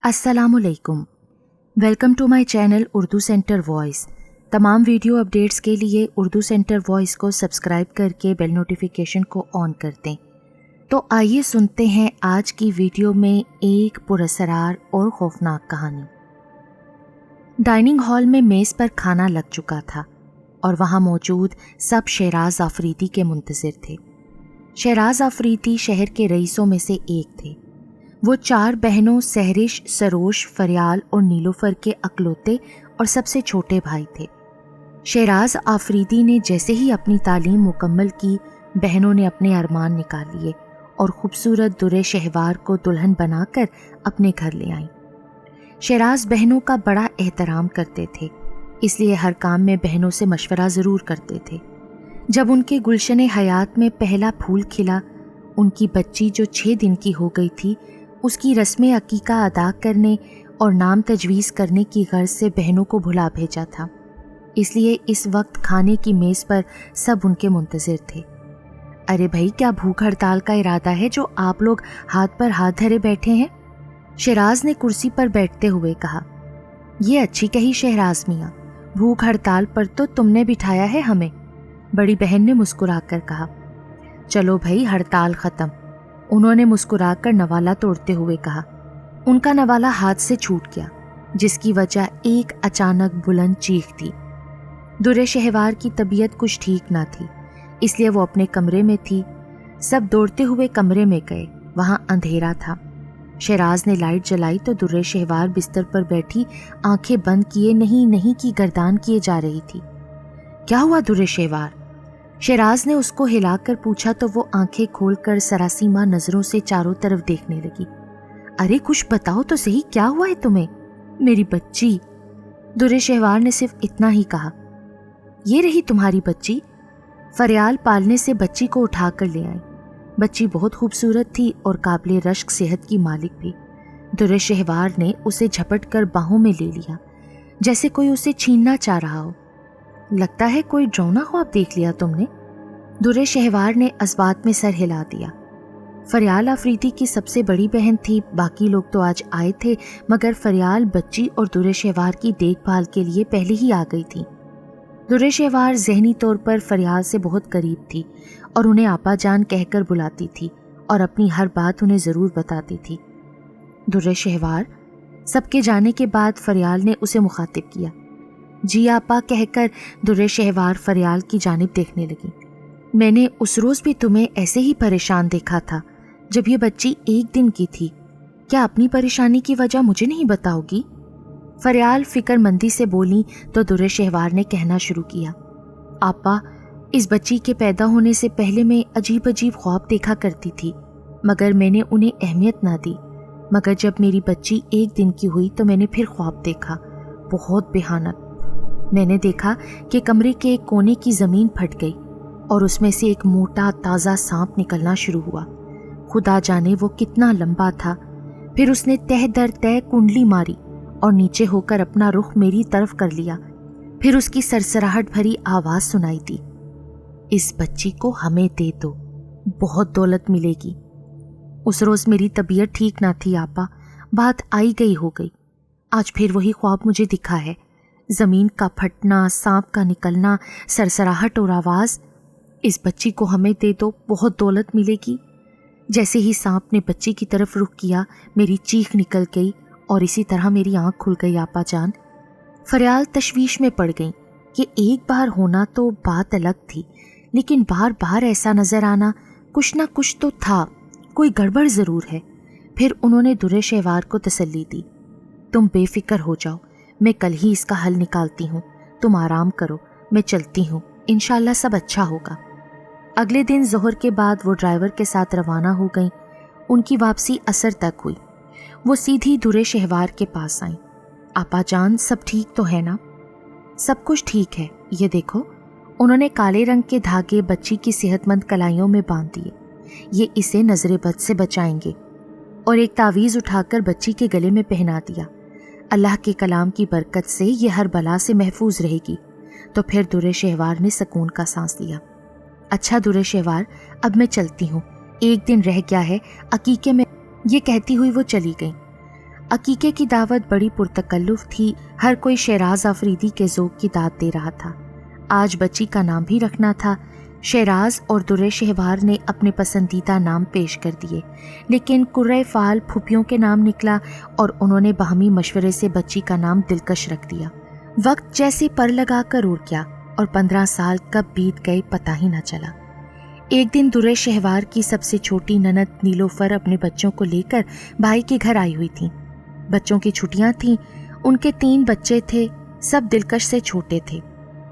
अस्सलाम वालेकुम। Welcome to my channel Urdu centre voice. तमाम वीडियो अपडेट्स के लिए उर्दू सेंटर वॉइस को सब्सक्राइब करके बेल नोटिफिकेशन को ऑन कर दें। तो आइए सुनते हैं आज की वीडियो में एक पुरअसरार और खौफनाक कहानी। डाइनिंग हॉल में मेज़ पर खाना लग चुका था और वहाँ मौजूद सब शहराज आफरीदी के मुंतज़िर थे। शहराज आफरीदी शहर के रईसों में से एक थे। वो 4 बहनों सहरिश, सरोश, फरियाल और नीलोफर के अकलौते और सबसे छोटे भाई थे। शहराज आफरीदी ने जैसे ही अपनी तालीम मुकम्मल की, बहनों ने अपने अरमान निकाल लिए और खूबसूरत दुर्रे शहवार को दुल्हन बनाकर अपने घर ले आईं। शहराज बहनों का बड़ा एहतराम करते थे, इसलिए हर काम में बहनों से मशवरा ज़रूर करते थे। जब उनके गुलशन हयात में पहला फूल खिला, उनकी बच्ची जो 6 दिन की हो गई थी, उसकी रस्म अकीका अदा करने और नाम तजवीज़ करने की गर्ज से बहनों को भुला भेजा था। इसलिए इस वक्त खाने की मेज़ पर सब उनके मुंतज़िर थे। अरे भाई, क्या भूख हड़ताल का इरादा है जो आप लोग हाथ पर हाथ धरे बैठे हैं? शहराज ने कुर्सी पर बैठते हुए कहा। ये अच्छी कही शहराज मियाँ, भूख हड़ताल पर तो तुमने बिठाया है हमें। बड़ी बहन ने मुस्कुराकर कहा। चलो भाई, हड़ताल ख़त्म, उन्होंने मुस्कुराकर नवाला तोड़ते हुए कहा। उनका नवाला हाथ से छूट गया, जिसकी वजह एक अचानक बुलंद चीख थी। दुर्रे शहवार की तबीयत कुछ ठीक ना थी, इसलिए वो अपने कमरे में थी। सब दौड़ते हुए कमरे में गए। वहाँ अंधेरा था। शहराज ने लाइट जलाई तो दुर्रे शहवार बिस्तर पर बैठी आंखें बंद किए नहीं नहीं की गर्दान किए जा रही थी। क्या हुआ दुर्रे शहवार? शहराज ने उसको हिलाकर पूछा तो वो आंखें खोलकर सरासीमा नजरों से चारों तरफ देखने लगी। अरे कुछ बताओ तो सही, क्या हुआ है तुम्हें? मेरी बच्ची, दुर्रे शहवार ने सिर्फ इतना ही कहा। ये रही तुम्हारी बच्ची। फरियाल पालने से बच्ची को उठाकर ले आई। बच्ची बहुत खूबसूरत थी और काबिल रश्क सेहत की मालिक भी। दुर्रे शहवार ने उसे झपट कर बाहों में ले लिया, जैसे कोई उसे छीनना चाह रहा हो। लगता है कोई डरावना ख्वाब देख लिया तुमने। दुर्रे शहवार ने अस्बात में सर हिला दिया। फरियाल आफरीदी की सबसे बड़ी बहन थी। बाकी लोग तो आज आए थे, मगर फरियाल बच्ची और दुर्रे शहवार की देखभाल के लिए पहले ही आ गई थी। दुर्रे शहवार ज़हनी तौर पर फरियाल से बहुत करीब थी और उन्हें आपा जान कहकर बुलाती थी और अपनी हर बात उन्हें ज़रूर बताती थी। दुर्रे शहवार, सबके जाने के बाद फरियाल ने उसे मुखातिब किया। जी आपा कहकर दुर्रे शहवार फरियाल की जानिब देखने लगी। मैंने उस रोज़ भी तुम्हें ऐसे ही परेशान देखा था जब ये बच्ची 1 दिन की थी। क्या अपनी परेशानी की वजह मुझे नहीं बताओगी? फरियाल फिक्रमंदी से बोली तो दुर्रे शहवार ने कहना शुरू किया। आपा, इस बच्ची के पैदा होने से पहले मैं अजीब अजीब ख्वाब देखा करती थी, मगर मैंने उन्हें अहमियत ना दी। मगर जब मेरी बच्ची 1 दिन की हुई तो मैंने फिर ख्वाब देखा, बहुत भयानक। मैंने देखा कि कमरे के एक कोने की ज़मीन फट गई और उसमें से एक मोटा ताज़ा सांप निकलना शुरू हुआ। खुदा जाने वो कितना लंबा था। फिर उसने तह दर तह कुंडली मारी और नीचे होकर अपना रुख मेरी तरफ कर लिया। फिर उसकी सरसराहट भरी आवाज़ सुनाई दी। इस बच्ची को हमें दे दो, बहुत दौलत मिलेगी। उस रोज़ मेरी तबीयत ठीक ना थी आपा, बात आई गई हो गई। आज फिर वही ख्वाब मुझे दिखा है। ज़मीन का फटना, सांप का निकलना, सरसराहट और आवाज़। इस बच्ची को हमें दे दो, बहुत दौलत मिलेगी। जैसे ही सांप ने बच्ची की तरफ रुख किया, मेरी चीख निकल गई और इसी तरह मेरी आंख खुल गई आपा जान। फरियाल तशवीश में पड़ गई कि एक बार होना तो बात अलग थी, लेकिन बार बार ऐसा नज़र आना, कुछ ना कुछ तो था, कोई गड़बड़ ज़रूर है। फिर उन्होंने दुर्रे शहवार को तसल्ली दी। तुम बेफिक्र हो जाओ, मैं कल ही इसका हल निकालती हूँ। तुम आराम करो, मैं चलती हूँ, इंशाल्लाह सब अच्छा होगा। अगले दिन ज़ोहर के बाद वो ड्राइवर के साथ रवाना हो गईं। उनकी वापसी असर तक हुई। वो सीधी दुर्रे शहवार के पास आईं। आपा जान, सब ठीक तो है ना? सब कुछ ठीक है, ये देखो। उन्होंने काले रंग के धागे बच्ची की सेहतमंद कलाइयों में बांध दिए। ये इसे नजरे बद से बचाएंगे। और एक तावीज़ उठाकर बच्ची के गले में पहना दिया। अल्लाह के कलाम की बरकत से ये हर बला से महफूज रहेगी। तो फिर दुर्रे शहवार ने सुकून का सांस लिया। अच्छा दुर्रे शहवार, अब मैं चलती हूँ, 1 दिन रह गया है अकीके में, ये कहती हुई वो चली गई। عقیقے کی دعوت بڑی پرتکلف تھی، ہر کوئی شہراز آفریدی کے ذوق کی داد دے رہا تھا۔ آج بچی کا نام بھی رکھنا تھا۔ شہراز اور در شہوار نے اپنے پسندیدہ نام پیش کر دیے، لیکن قرۂ فعال پھوپھیوں کے نام نکلا اور انہوں نے باہمی مشورے سے بچی کا نام دلکش رکھ دیا۔ وقت جیسے پر لگا کر اڑ گیا اور 15 سال کب بیت گئے پتہ ہی نہ چلا۔ ایک دن در شہوار کی سب سے چھوٹی نند نیلوفر اپنے بچوں کو لے کر بھائی کے گھر آئی ہوئی تھیں۔ بچوں کی چھٹیاں تھیں، ان کے 3 بچے تھے، سب دلکش سے چھوٹے تھے۔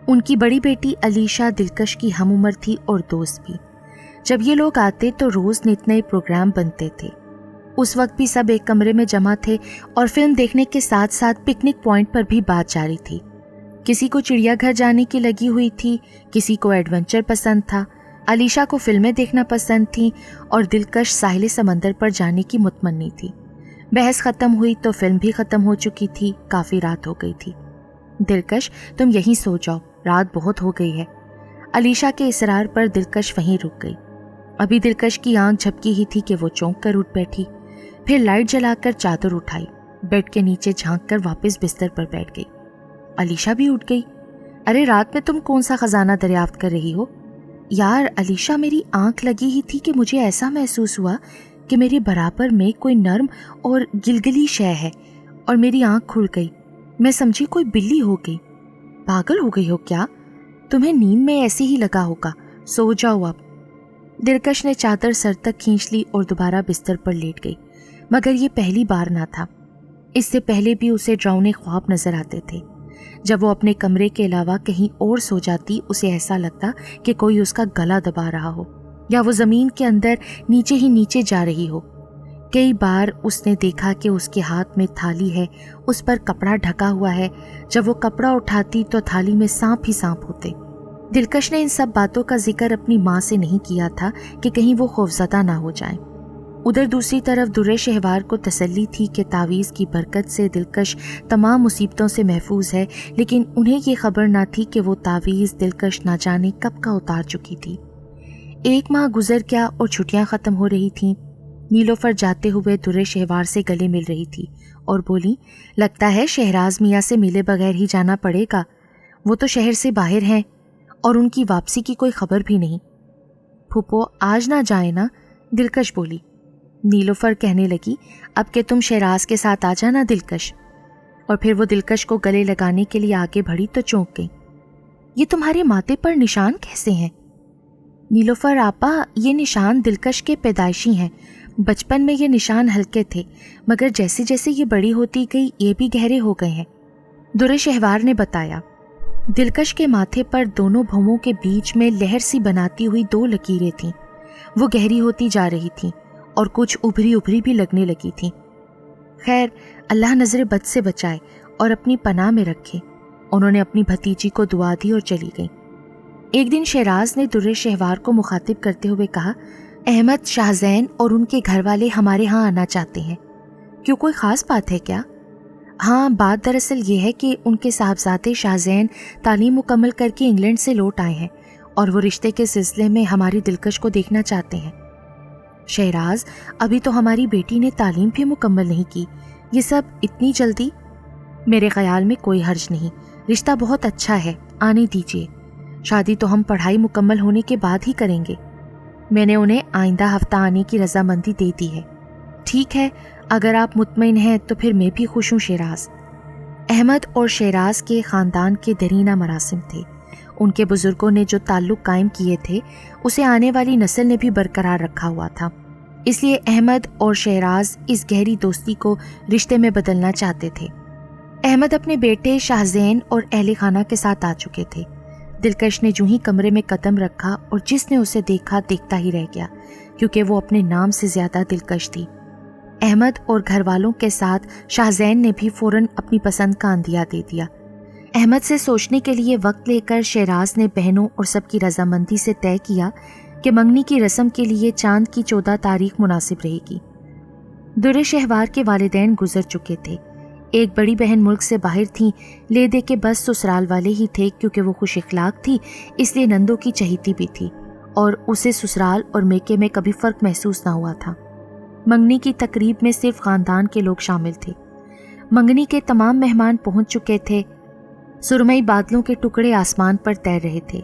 ان کی بڑی بیٹی علیشہ دلکش کی ہم عمر تھی اور دوست بھی۔ جب یہ لوگ آتے تو روز نت نئے پروگرام بنتے تھے۔ اس وقت بھی سب ایک کمرے میں جمع تھے اور فلم دیکھنے کے ساتھ ساتھ پکنک پوائنٹ پر بھی بات جاری تھی۔ کسی کو چڑیا گھر جانے کی لگی ہوئی تھی، کسی کو ایڈونچر پسند تھا، علیشہ کو فلمیں دیکھنا پسند تھیں اور دلکش ساحل سمندر پر جانے کی متمنی تھی۔ بحث ختم ہوئی تو فلم بھی ختم ہو چکی تھی، کافی رات ہو گئی تھی۔ دلکش تم یہیں سو جاؤ، رات بہت ہو گئی ہے۔ علیشہ کے اصرار پر دلکش وہیں رک گئی۔ ابھی دلکش کی آنکھ جھپکی ہی تھی کہ وہ چونک کر اٹھ بیٹھی، پھر لائٹ جلا کر چادر اٹھائی، بیڈ کے نیچے جھانک کر واپس بستر پر بیٹھ گئی۔ علیشہ بھی اٹھ گئی۔ ارے رات میں تم کون سا خزانہ دریافت کر رہی ہو؟ یار علیشہ، میری آنکھ لگی ہی تھی کہ مجھے ایسا محسوس ہوا کہ میرے برابر میں کوئی نرم اور گلگلی شے ہے اور میری آنکھ کھل گئی۔ میں سمجھی کوئی بلی ہو گئی۔ پاگل ہو گئی ہو کیا؟ تمہیں نیند میں ایسے ہی لگا ہوگا، سو جاؤ اب۔ دلکش نے چادر سر تک کھینچ لی اور دوبارہ بستر پر لیٹ گئی، مگر یہ پہلی بار نہ تھا۔ اس سے پہلے بھی اسے ڈراؤنے خواب نظر آتے تھے۔ جب وہ اپنے کمرے کے علاوہ کہیں اور سو جاتی، اسے ایسا لگتا کہ کوئی اس کا گلا دبا رہا ہو یا وہ زمین کے اندر نیچے ہی نیچے جا رہی ہو۔ کئی بار اس نے دیکھا کہ اس کے ہاتھ میں تھالی ہے، اس پر کپڑا ڈھکا ہوا ہے، جب وہ کپڑا اٹھاتی تو تھالی میں سانپ ہی سانپ ہوتے۔ دلکش نے ان سب باتوں کا ذکر اپنی ماں سے نہیں کیا تھا کہ کہیں وہ خوفزدہ نہ ہو جائیں۔ ادھر دوسری طرف در شہوار کو تسلی تھی کہ تعویذ کی برکت سے دلکش تمام مصیبتوں سے محفوظ ہے، لیکن انہیں یہ خبر نہ تھی کہ وہ تعویذ دلکش نہ جانے کب کا اتار چکی تھی۔ 1 ماہ گزر گیا اور چھٹیاں ختم ہو رہی تھیں۔ نیلوفر جاتے ہوئے در شہوار سے گلے مل رہی تھی اور بولی، لگتا ہے شہراز میاں سے ملے بغیر ہی جانا پڑے گا، وہ تو شہر سے باہر ہیں اور ان کی واپسی کی کوئی خبر بھی نہیں۔ پھوپھو آج نہ جائیں نا، دلکش بولی۔ نیلوفر کہنے لگی، اب کہ تم شہراز کے ساتھ آ جانا دلکش، اور پھر وہ دلکش کو گلے لگانے کے لیے آگے بڑھی تو چونک گئی۔ یہ تمہارے ماتھے پر نشان کیسے ہیں؟ نیلوفر آپا، یہ نشان دلکش کے پیدائشی ہیں۔ بچپن میں یہ نشان ہلکے تھے، مگر جیسے جیسے یہ بڑی ہوتی گئی یہ بھی گہرے ہو گئے ہیں، در شہوار نے بتایا۔ دلکش کے ماتھے پر دونوں بھوؤں کے بیچ میں لہر سی بناتی ہوئی 2 لکیریں تھیں، وہ گہری ہوتی جا رہی تھیں اور کچھ ابھری ابھری بھی لگنے لگی تھیں۔ خیر، اللہ نظر بد سے بچائے اور اپنی پناہ میں رکھے۔ انہوں نے اپنی بھتیجی کو دعا دی اور چلی گئیں۔ ایک دن شہراز نے در شہوار کو مخاطب کرتے ہوئے کہا، احمد شاہ زین اور ان کے گھر والے ہمارے ہاں آنا چاہتے ہیں، کیوں کوئی خاص بات ہے کیا؟ ہاں، بات دراصل یہ ہے کہ ان کے صاحبزادے شاہ زین تعلیم مکمل کر کے انگلینڈ سے لوٹ آئے ہیں اور وہ رشتے کے سلسلے میں ہماری دلکش کو دیکھنا چاہتے ہیں۔ شہراز، ابھی تو ہماری بیٹی نے تعلیم بھی مکمل نہیں کی، یہ سب اتنی جلدی؟ میرے خیال میں کوئی حرج نہیں، رشتہ بہت اچھا ہے، آنے دیجیے۔ شادی تو ہم پڑھائی مکمل ہونے کے بعد ہی کریں گے۔ میں نے انہیں آئندہ ہفتہ آنے کی رضامندی دے دی ہے۔ ٹھیک ہے، اگر آپ مطمئن ہیں تو پھر میں بھی خوش ہوں شہراز۔ احمد اور شہراز کے خاندان کے درینہ مراسم تھے۔ ان کے بزرگوں نے جو تعلق قائم کیے تھے اسے آنے والی نسل نے بھی برقرار رکھا ہوا تھا، اس لیے احمد اور شہراز اس گہری دوستی کو رشتے میں بدلنا چاہتے تھے۔ احمد اپنے بیٹے شاہ زین اور اہل خانہ کے ساتھ آ چکے تھے۔ دلکش نے جو ہی کمرے میں قدم رکھا اور جس نے اسے دیکھا دیکھتا ہی رہ گیا، کیونکہ وہ اپنے نام سے زیادہ دلکش تھی۔ احمد اور گھر والوں کے ساتھ شاہ زین نے بھی فوراً اپنی پسند کا اندیا دے دیا۔ احمد سے سوچنے کے لیے وقت لے کر شہراز نے بہنوں اور سب کی رضامندی سے طے کیا کہ منگنی کی رسم کے لیے چاند کی 14 تاریخ مناسب رہے گی۔ در شہوار کے والدین گزر چکے تھے۔ ایک بڑی بہن ملک سے باہر تھیں، لے دے کے بس سسرال والے ہی تھے، کیونکہ وہ خوش اخلاق تھی اس لیے نندوں کی چہیتی بھی تھی اور اسے سسرال اور میکے میں کبھی فرق محسوس نہ ہوا تھا۔ منگنی کی تقریب میں صرف خاندان کے لوگ شامل تھے۔ मंगनी के तमाम मेहमान पहुंच चुके थे। सुरमई बादलों के टुकड़े आसमान पर तैर रहे थे।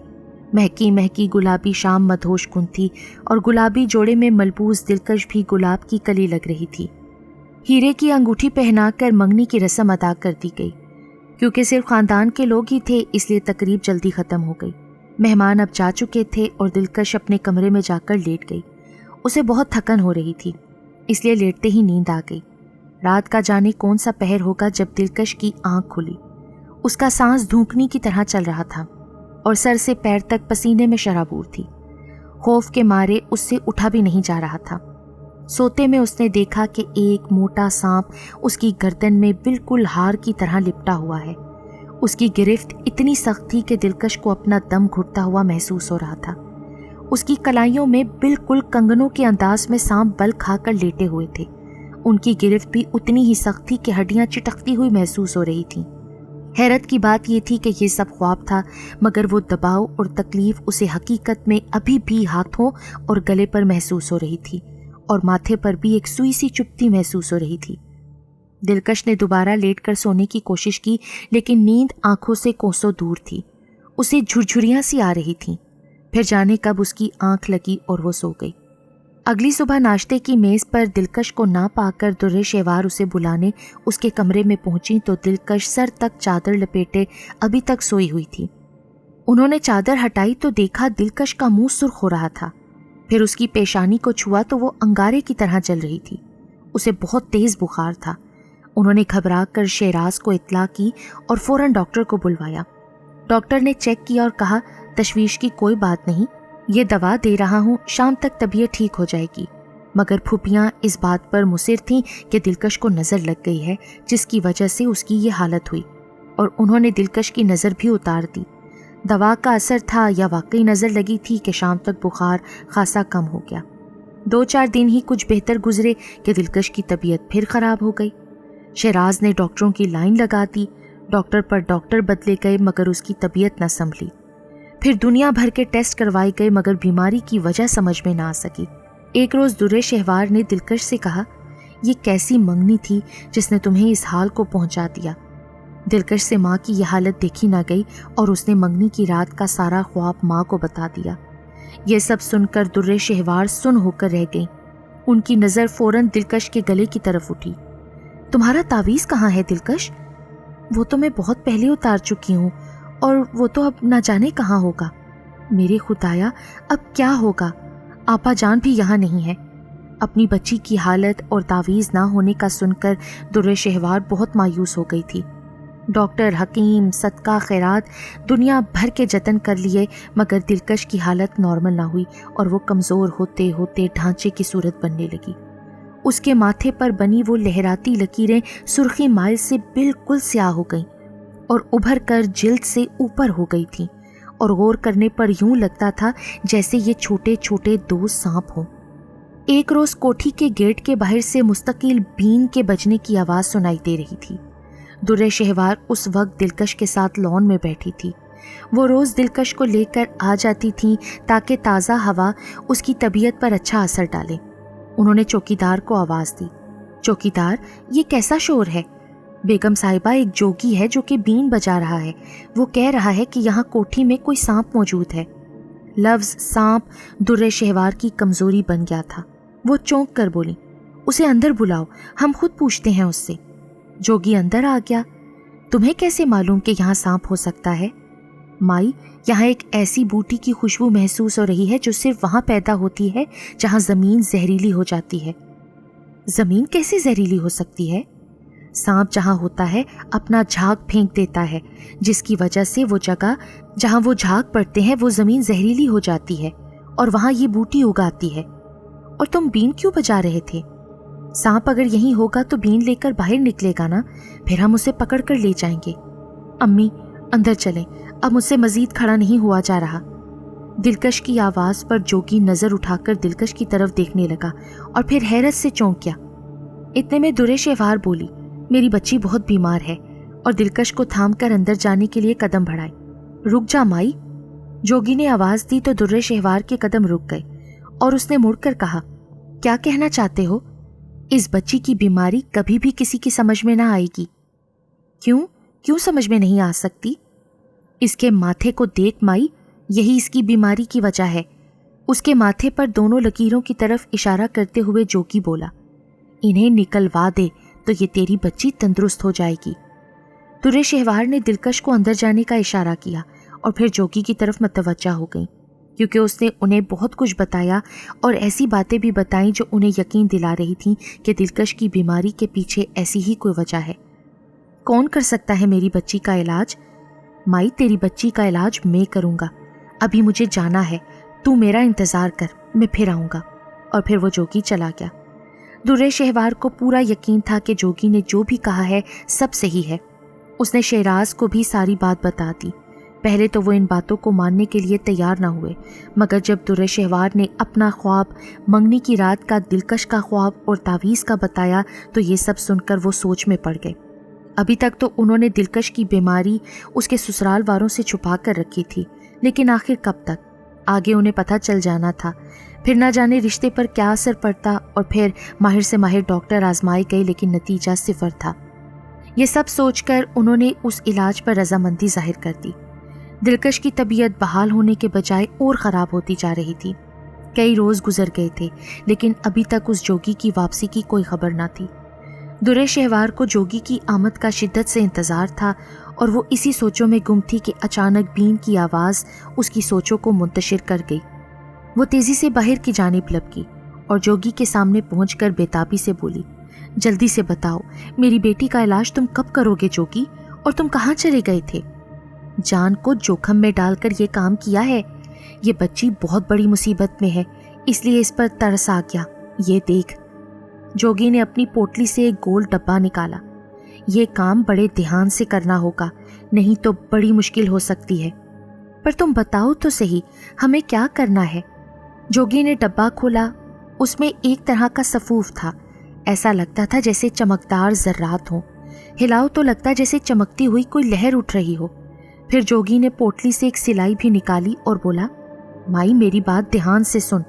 महकी महकी गुलाबी शाम मधोश कुन थी और गुलाबी जोड़े में मलबूस दिलकश भी गुलाब की कली लग रही थी। हीरे की अंगूठी पहनाकर मंगनी की रस्म अदा कर दी गई। क्योंकि सिर्फ खानदान के लोग ही थे इसलिए तकरीब जल्दी ख़त्म हो गई। मेहमान अब जा चुके थे और दिलकश अपने कमरे में जाकर लेट गई। उसे बहुत थकन हो रही थी, इसलिए लेटते ही नींद आ गई। रात का जाने कौन सा पहर होगा जब दिलकश की आंख खुली। उसका सांस धूकनी की तरह चल रहा था और सर से पैर तक पसीने में शराबूर थी। खौफ के मारे उससे उठा भी नहीं जा रहा था। सोते में उसने देखा कि एक मोटा सांप उसकी गर्दन में बिल्कुल हार की तरह लिपटा हुआ है। उसकी गिरफ्त इतनी सख्त थी कि दिलकश को अपना दम घुटता हुआ महसूस हो रहा था। उसकी कलाइयों में बिल्कुल कंगनों के अंदाज में सांप बल खाकर लेटे हुए थे। उनकी गिरफ्त भी उतनी ही सख्त थी कि हड्डियां चिटकती हुई महसूस हो रही थीं। हैरत की बात यह थी कि ये सब ख्वाब था, मगर वो दबाव और तकलीफ उसे हकीकत में अभी भी हाथों और गले पर महसूस हो रही थी और माथे पर भी एक सुई सी चुभती महसूस हो रही थी। दिलकश ने दोबारा लेटकर सोने की कोशिश की, लेकिन नींद आंखों से कोसों दूर थी। उसे झुरझुरियां सी आ रही थीं। फिर जाने कब उसकी आंख लगी और वो सो गई। अगली सुबह नाश्ते की मेज़ पर दिलकश को ना पाकर दुर्रे शेवार उसे बुलाने उसके कमरे में पहुंची तो दिलकश सर तक चादर लपेटे अभी तक सोई हुई थी। उन्होंने चादर हटाई तो देखा दिलकश का मुंह सुर्ख हो रहा था। फिर उसकी पेशानी को छुआ तो वो अंगारे की तरह जल रही थी। उसे बहुत तेज बुखार था। उन्होंने घबरा कर शेराज को इत्तला की और फौरन डॉक्टर को बुलवाया। डॉक्टर ने चेक किया और कहा, तशवीश की कोई बात नहीं, ये दवा दे रहा हूँ, शाम तक तबीयत ठीक हो जाएगी। मगर फूफियाँ इस बात पर मुसिर थीं कि दिलकश को नज़र लग गई है, जिसकी वजह से उसकी ये हालत हुई, और उन्होंने दिलकश की नज़र भी उतार दी। दवा का असर था या वाकई नज़र लगी थी कि शाम तक बुखार खासा कम हो गया। 2-4 दिन ही कुछ बेहतर गुजरे कि दिलकश की तबीयत फिर ख़राब हो गई। शेराज ने डॉक्टरों की लाइन लगा दी। डॉक्टर पर डॉक्टर बदले गए मगर उसकी तबीयत न संभली। फिर दुनिया भर के टेस्ट करवाए गए मगर बीमारी की वजह समझ में ना आ सकी। एक रोज़ दुर्रे शहवार ने दिलकश से कहा, ये कैसी मंगनी थी जिसने तुम्हें इस हाल को पहुंचा दिया। दिलकश से माँ की यह हालत देखी ना गई और उसने मंगनी की रात का सारा ख्वाब माँ को बता दिया। यह सब सुनकर दुर्रे शहवार सुन होकर रह गई। उनकी नज़र फौरन दिलकश के गले की तरफ उठी। तुम्हारा तावीज़ कहाँ है दिलकश? वो तो मैं बहुत पहले उतार चुकी हूँ और वो तो अब ना जाने कहाँ होगा। मेरे खुदाया, अब क्या होगा? आपा जान भी यहाँ नहीं है। अपनी बच्ची की हालत और तावीज़ ना होने का सुनकर दुर्रे शहवार बहुत मायूस हो गई थी। डॉक्टर, हकीम, सदका खैरात दुनिया भर के जतन कर लिए मगर दिलकश की हालत नॉर्मल ना हुई और वो कमज़ोर होते होते ढांचे की सूरत बनने लगी। उसके माथे पर बनी वो लहराती लकीरें सुर्खी माइल से बिल्कुल स्याह हो गईं और उभर कर जिल्द से ऊपर हो गई थीं और गौर करने पर यूं लगता था जैसे ये छोटे छोटे 2 सांप हों। एक रोज़ कोठी के गेट के बाहर से मुस्तकिल बीन के बजने की आवाज़ सुनाई दे रही थी। दुर्रे शहवार उस वक्त दिलकश के साथ लॉन में बैठी थी। वो रोज़ दिलकश को लेकर आ जाती थीं ताकि ताज़ा हवा उसकी तबीयत पर अच्छा असर डाले। उन्होंने चौकीदार को आवाज़ दी, चौकीदार, ये कैसा शोर है? बेगम साहिबा, एक जोगी है जो कि बीन बजा रहा है। वो कह रहा है कि यहाँ कोठी में कोई सांप मौजूद है। लफ्ज़ सांप दुर्रे शहवार की कमज़ोरी बन गया था। वो चौंक कर बोली, उसे अंदर बुलाओ, हम खुद पूछते हैं उससे। जोगी अंदर आ गया। तुम्हें कैसे मालूम कि यहाँ सांप हो सकता है? माई, यहाँ एक ऐसी बूटी की खुशबू महसूस हो रही है जो सिर्फ वहाँ पैदा होती है जहाँ ज़मीन जहरीली हो जाती है। ज़मीन कैसे जहरीली हो सकती है? सांप जहाँ होता है अपना झाग फेंक देता है, जिसकी वजह से वो जगह जहाँ वो झाग पड़ते हैं वो ज़मीन जहरीली हो जाती है और वहाँ ये बूटी उगाती है। और तुम बीन क्यों बजा रहे थे? सांप अगर यहीं होगा तो बीन लेकर बाहर निकलेगा ना, फिर हम उसे पकड़ कर ले जाएंगे। अम्मी, अंदर चलें, अब मुझसे मजीद खड़ा नहीं हुआ जा रहा। दिलकश की आवाज़ पर जोगी नज़र उठाकर दिलकश की तरफ देखने लगा और फिर हैरत से चौंक गया। इतने में दुर्रे शहवार बोली, मेरी बच्ची बहुत बीमार है, और दिलकश को थाम कर अंदर जाने के लिए कदम बढ़ाए। रुक जा माई। जोगी ने आवाज़ दी तो दुर्रे शहवार के कदम रुक गए और उसने मुड़कर कहा, क्या कहना चाहते हो? इस बच्ची की बीमारी कभी भी किसी की समझ में ना आएगी। क्यों समझ में नहीं आ सकती? इसके माथे को देख माई, यही इसकी बीमारी की वजह है। उसके माथे पर दोनों लकीरों की तरफ इशारा करते हुए जोगी बोला, इन्हें निकलवा दे तो ये तेरी बच्ची तंदुरुस्त हो जाएगी। दुर्रे शहवार ने दिलकश को अंदर जाने का इशारा किया और फिर जोगी की तरफ मतवज्जा हो गई, क्योंकि उसने उन्हें बहुत कुछ बताया और ऐसी बातें भी बताईं जो उन्हें यकीन दिला रही थीं कि दिलकश की बीमारी के पीछे ऐसी ही कोई वजह है। कौन कर सकता है मेरी बच्ची का इलाज? माई, तेरी बच्ची का इलाज मैं करूँगा। अभी मुझे जाना है, तू मेरा इंतज़ार कर, मैं फिर आऊँगा। और फिर वो जोगी चला गया। दुर्रे शहवार को पूरा यकीन था कि जोगी ने जो भी कहा है सब सही है। उसने शहराज को भी सारी बात बता दी। पहले तो वो इन बातों को मानने के लिए तैयार ना हुए, मगर जब दुर्रे शहवार ने अपना ख्वाब, मंगनी की रात का, दिलकश का ख्वाब और तावीज़ का बताया तो ये सब सुनकर वो सोच में पड़ गए। अभी तक तो उन्होंने दिलकश की बीमारी उसके ससुराल वालों से छुपा कर रखी थी, लेकिन आखिर कब तक? आगे उन्हें पता चल जाना था। फिर ना जाने रिश्ते पर क्या असर पड़ता। और फिर माहिर से माहिर डॉक्टर आजमाए गए, लेकिन नतीजा सिफर था। ये सब सोचकर उन्होंने उस इलाज पर रजामंदी जाहिर कर दी। दिलकश की तबीयत बहाल होने के बजाय और ख़राब होती जा रही थी। कई रोज़ गुजर गए थे, लेकिन अभी तक उस जोगी की वापसी की कोई खबर ना थी। दुर्रे शहवार को जोगी की आमद का शिद्दत से इंतज़ार था और वो इसी सोचों में गुम थी कि अचानक बीन की आवाज़ उसकी सोचों को मुंतशिर कर गई। वो तेज़ी से बाहर की जानिब लपकी और जोगी के सामने पहुंचकर बेताबी से बोली, जल्दी से बताओ, मेरी बेटी का इलाज तुम कब करोगे जोगी? और तुम कहाँ चले गए थे? जान को जोखम में डालकर ये काम किया है। ये बच्ची बहुत बड़ी मुसीबत में है, इसलिए इस पर तरस आ गया। ये देख। जोगी ने अपनी पोटली से एक गोल डब्बा निकाला। ये काम बड़े ध्यान से करना होगा, नहीं तो बड़ी मुश्किल हो सकती है। पर तुम बताओ तो सही, हमें क्या करना है? जोगी ने डब्बा खोला। उसमें एक तरह का सफूफ था। ऐसा लगता था जैसे चमकदार जर्रात हों। हिलाओ तो लगता जैसे चमकती हुई कोई लहर उठ रही हो। फिर जोगी ने पोटली से एक सिलाई भी निकाली और बोला, माई, मेरी बात ध्यान से सुन।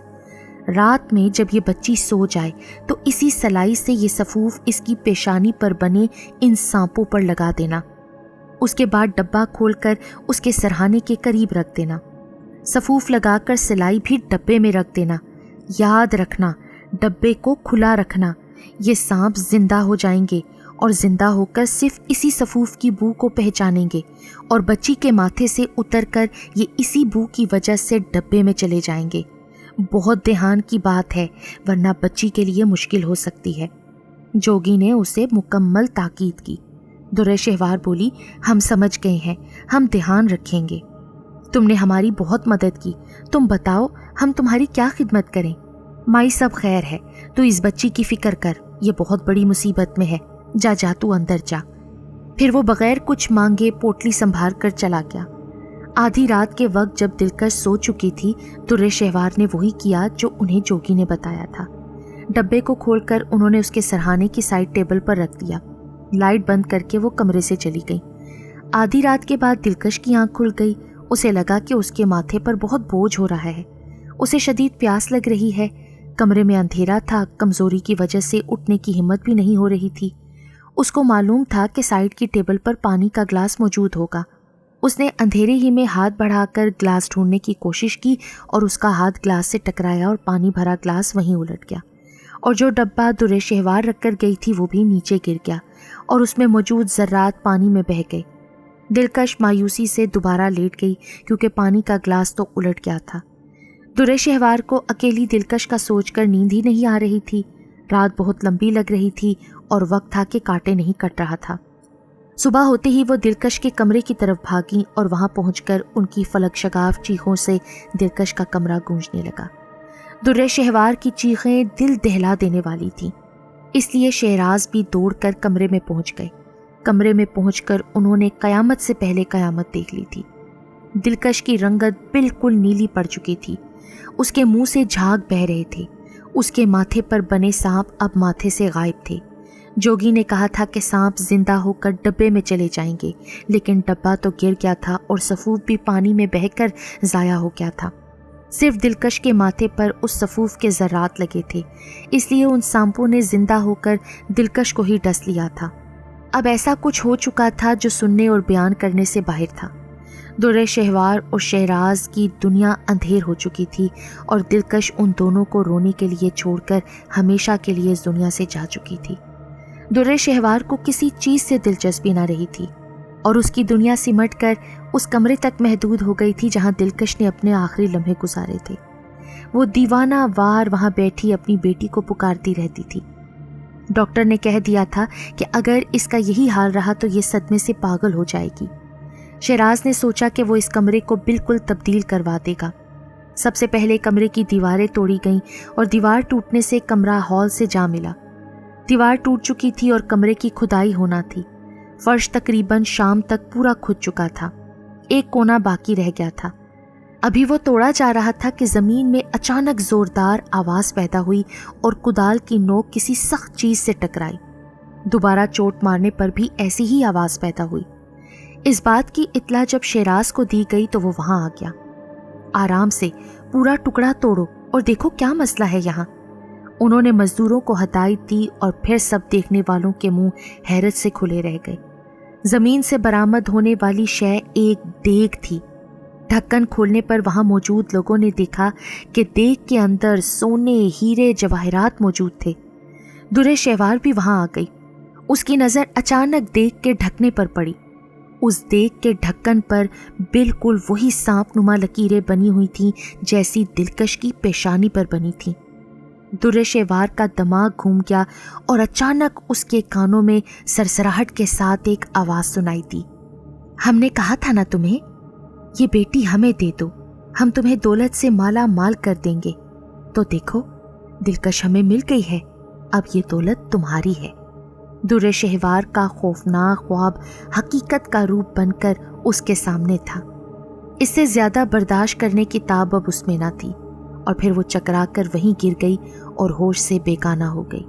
रात में जब ये बच्ची सो जाए तो इसी सलाई से ये सफूफ इसकी पेशानी पर बने इन सांपों पर लगा देना। उसके बाद डब्बा खोलकर उसके सरहाने के करीब रख देना। सफूफ लगाकर सिलाई भी डब्बे में रख देना। याद रखना, डब्बे को खुला रखना। ये सांप जिंदा हो जाएंगे और जिंदा होकर सिर्फ इसी सफूफ की बू को पहचानेंगे और बच्ची के माथे से उतरकर ये इसी बू की वजह से डब्बे में चले जाएंगे। बहुत ध्यान की बात है, वरना बच्ची के लिए मुश्किल हो सकती है। जोगी ने उसे मुकम्मल ताकीद की। दुर्रे शहवार बोली, हम समझ गए हैं, हम ध्यान रखेंगे। तुमने हमारी बहुत मदद की, तुम बताओ हम तुम्हारी क्या खिदमत करें? माई, सब खैर है, तू इस बच्ची की फिक्र कर, ये बहुत बड़ी मुसीबत में है। जा तू अंदर जा। फिर वो बगैर कुछ मांगे पोटली संभाल कर चला गया। आधी रात के वक्त जब दिलकश सो चुकी थी, दुर्रे शहवार ने वही किया जो उन्हें जोगी ने बताया था। डब्बे को खोलकर उन्होंने उसके सरहाने की साइड टेबल पर रख दिया। लाइट बंद करके वो कमरे से चली गई। आधी रात के बाद दिलकश की आंख खुल गई। उसे लगा कि उसके माथे पर बहुत बोझ हो रहा है। उसे शदीद प्यास लग रही है। कमरे में अंधेरा था, कमजोरी की वजह से उठने की हिम्मत भी नहीं हो रही थी। उसको मालूम था कि साइड की टेबल पर पानी का ग्लास मौजूद होगा। उसने अंधेरे ही में हाथ बढ़ाकर ग्लास ढूंढने की कोशिश की और उसका हाथ ग्लास से टकराया और पानी भरा ग्लास वहीं उलट गया और जो डब्बा दुर्रे शहवार रखकर गई थी वो भी नीचे गिर गया और उसमें मौजूद जर्रात पानी में बह गए। दिलकश मायूसी से दोबारा लेट गई क्योंकि पानी का ग्लास तो उलट गया था। दुर्रे शहवार को अकेली दिलकश का सोचकर नींद ही नहीं आ रही थी। रात बहुत लंबी लग रही थी और वक्त था कि कांटे नहीं कट रहा था। सुबह होते ही वो दिलकश के कमरे की तरफ भागी और वहां पहुंचकर उनकी फलक शगाफ चीखों से दिलकश का कमरा गूंजने लगा। दुर्रे शहवार की चीखें दिल दहला देने वाली थीं, इसलिए शहराज भी दौड़कर कमरे में पहुंच गए। कमरे में पहुंचकर उन्होंने कयामत से पहले कयामत देख ली थी। दिलकश की रंगत बिल्कुल नीली पड़ चुकी थी। उसके मुंह से झाग बह रहे थे। उसके माथे पर बने सांप अब माथे से गायब थे। जोगी ने कहा था कि सांप जिंदा होकर डब्बे में चले जाएंगे, लेकिन डब्बा तो गिर गया था और सफूफ भी पानी में बहकर ज़ाया हो गया था। सिर्फ दिलकश के माथे पर उस सफूफ के ज़र्रात लगे थे, इसलिए उन सांपों ने जिंदा होकर दिलकश को ही डस लिया था। अब ऐसा कुछ हो चुका था जो सुनने और बयान करने से बाहर था। दुर्रे शहवार और शहराज की दुनिया अंधेर हो चुकी थी और दिलकश उन दोनों को रोने के लिए छोड़कर हमेशा के लिए इस दुनिया से जा चुकी थी। दुर्रे शहवार को किसी चीज़ से दिलचस्पी ना रही थी और उसकी दुनिया सिमट कर उस कमरे तक महदूद हो गई थी जहां दिलकश ने अपने आखिरी लम्हे गुजारे थे। वो दीवाना वार वहां बैठी अपनी बेटी को पुकारती रहती थी। डॉक्टर ने कह दिया था कि अगर इसका यही हाल रहा तो ये सदमे से पागल हो जाएगी। शहराज ने सोचा कि वो इस कमरे को बिल्कुल तब्दील करवा देगा। सबसे पहले कमरे की दीवारें तोड़ी गईं और दीवार टूटने से कमरा हॉल से जा मिला। दीवार टूट चुकी थी और कमरे की खुदाई होना थी। फर्श तकरीबन शाम तक पूरा खुद चुका था। एक कोना बाकी रह गया था। अभी वो तोड़ा जा रहा था कि जमीन में अचानक जोरदार आवाज पैदा हुई और कुदाल की नोक किसी सख्त चीज से टकराई। दोबारा चोट मारने पर भी ऐसी ही आवाज पैदा हुई। इस बात की इत्तला जब शहराज को दी गई तो वो वहां आ गया। आराम से पूरा टुकड़ा तोड़ो और देखो क्या मसला है यहाँ। उन्होंने मजदूरों को हदायत दी और फिर सब देखने वालों के मुंह हैरत से खुले रह गए। जमीन से बरामद होने वाली शय एक देग थी। ढक्कन खोलने पर वहां मौजूद लोगों ने देखा कि देग के अंदर सोने, हीरे, जवाहरात मौजूद थे। दुर्रे शहवार भी वहां आ गई। उसकी नजर अचानक देग के ढकने पर पड़ी। उस देग के ढक्कन पर बिल्कुल वही सांपनुमा लकीरें बनी हुई थीं जैसी दिलकश की पेशानी पर बनी थीं। दुर्रे शहवार का दिमाग घूम गया और अचानक उसके कानों में सरसराहट के साथ एक आवाज सुनाई दी। हमने कहा था ना तुम्हें, ये बेटी हमें दे दो, हम तुम्हें दौलत से माला माल कर देंगे। तो देखो, दिलकश हमें मिल गई है, अब ये दौलत तुम्हारी है। दुर्रे शहवार का खौफनाक ख्वाब हकीकत का रूप बनकर उसके सामने था। इससे ज्यादा बर्दाश्त करने की ताब अब उसमें न थी और फिर वो चकरा कर वहीं गिर गई और होश से बेगाना हो गई।